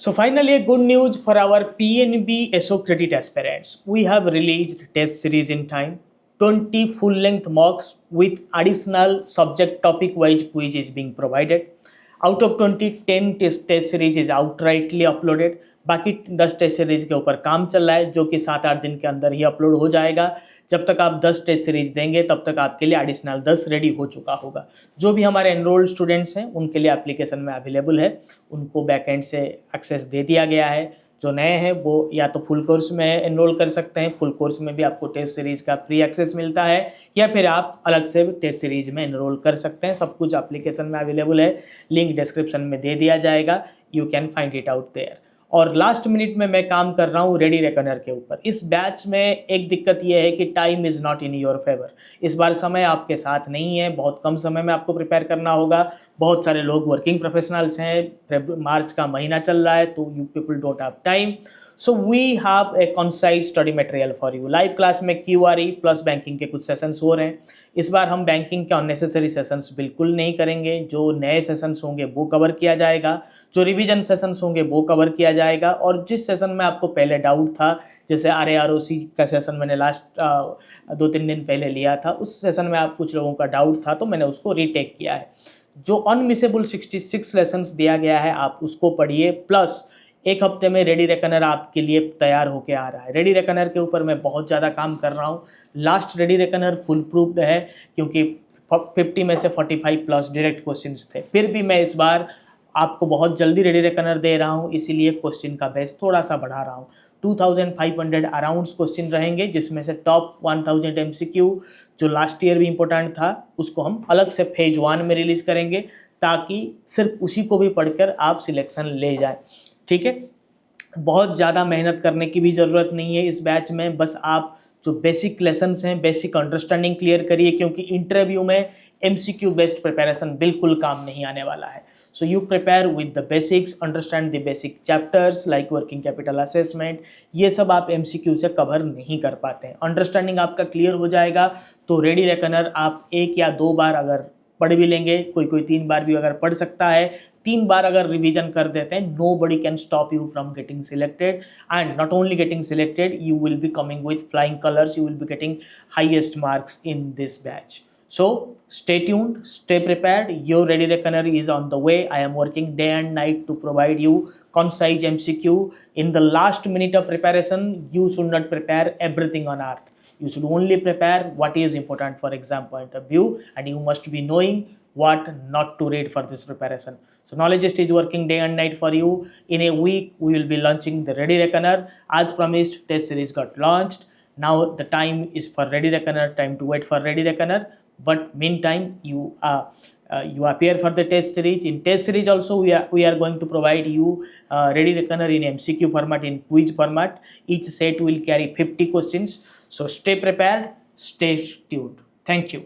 So finally, a good news for our PNB SO credit aspirants. We have released test series in time. 20 full-length mocks with additional subject topic-wise quiz is being provided. Out of 20, 10 test series is outrightly uploaded. बाकी 10 test series के ऊपर काम चल रहा है, जो कि 7-8 दिन के अंदर ही अपलोड हो जाएगा. जब तक आप 10 टेस्ट सीरीज देंगे तब तक आपके लिए एडिशनल 10 रेडी हो चुका होगा. जो भी हमारे एनरोल्ड स्टूडेंट्स हैं उनके लिए एप्लीकेशन में अवेलेबल है, उनको बैकएंड से एक्सेस दे दिया गया है. जो नए हैं वो या तो फुल कोर्स में एनरोल कर सकते हैं, फुल कोर्स में भी आपको टेस्ट सीरीज का फ्री एक्सेस मिलता है, या फिर आप अलग से टेस्ट सीरीज में एनरोल कर सकते हैं. सब कुछ एप्लीकेशन में अवेलेबल है, लिंक डिस्क्रिप्शन में दे दिया जाएगा, you can find it out there. और लास्ट मिनट में मैं काम कर रहा हूँ रेडी रेकनर के ऊपर. इस बैच में एक दिक्कत यह है कि time is not in your favour. इस बार समय आपके साथ नहीं है, बहुत कम समय में आपको प्रिपेयर करना होगा. बहुत सारे लोग वर्किंग प्रोफेशनल्स हैं, मार्च का महीना चल रहा है, तो you people don't have time. So we have a concise study material for you. Live class में QRE प्लस बैंकिंग के कुछ सेशंस हो रहे हैं. इस बार हम बैंकिंग के अननेसेसरी सेशंस बिल्कुल नहीं करेंगे. जो नए सेशंस होंगे वो कवर किया जाएगा, जो रिवीजन सेशंस होंगे वो कवर किया जाएगा. और जिस सेशन में आपको पहले डाउट था, जैसे RAROC का सेशन मैंने लास्ट 2-3 दिन पहले लिया था, उस सेशन में आप कुछ लोगों का डाउट था तो मैंने उसको रीटेक किया है. जो अनमिसेबल 66 लेसन्स दिया गया है आप उसको पढ़िए, प्लस एक हफ्ते में रेडी रेकनर आपके लिए तैयार होके आ रहा है. रेडी रेकनर के ऊपर मैं बहुत ज़्यादा काम कर रहा हूँ. Last ready reckoner full proofed है, क्योंकि 50 में से 45 प्लस डायरेक्ट क्वेश्चंस थे. फिर भी मैं इस बार आपको बहुत जल्दी रेडी रेकनर दे रहा हूँ, इसीलिए क्वेश्चन का बेस थोड़ा सा बढ़ा रहा हूँ. 2500 अराउंड्स क्वेश्चन रहेंगे, जिसमें से टॉप 1000 MCQ जो लास्ट ईयर भी इंपॉर्टेंट था उसको हम अलग से फेज 1 में रिलीज़ करेंगे, ताकि सिर्फ उसी को भी पढ़कर आप सिलेक्शन ले जाएं. ठीक है, बहुत ज़्यादा मेहनत करने की भी ज़रूरत नहीं है इस बैच में. बस आप जो बेसिक लेसन्स हैं, बेसिक अंडरस्टैंडिंग क्लियर करिए, क्योंकि इंटरव्यू में MCQ बेस्ड प्रिपरेशन बिल्कुल काम नहीं आने वाला है. So you prepare with the basics, understand the basic chapters like working capital assessment. ये सब आप MCQ से कवर नहीं कर पाते हैं. अंडरस्टैंडिंग आपका क्लियर हो जाएगा तो रेडी रेकनर आप 1 या 2 बार अगर पढ़ भी लेंगे, कोई 3 बार भी अगर पढ़ सकता है, 3 बार अगर रिवीजन कर देते हैं, nobody can stop you from getting selected. And not only getting selected, you will be coming with flying colors, you will be getting highest marks in this batch. So stay tuned, stay prepared. Your ready reckoner is on the way. I am working day and night to provide you concise MCQ. In the last minute of preparation, you should not prepare everything on earth. You should only prepare what is important for exam point of view, and you must be knowing what not to read for this preparation. So Knowledgeist is working day and night for you. In a week we will be launching the Ready Reckoner. As promised, test series got launched. Now the time is for Ready Reckoner, time to wait for Ready Reckoner. But meantime you appear for the test series. In test series also we are going to provide you Ready Reckoner in MCQ format, in quiz format. Each set will carry 50 questions. So stay prepared, stay tuned. Thank you.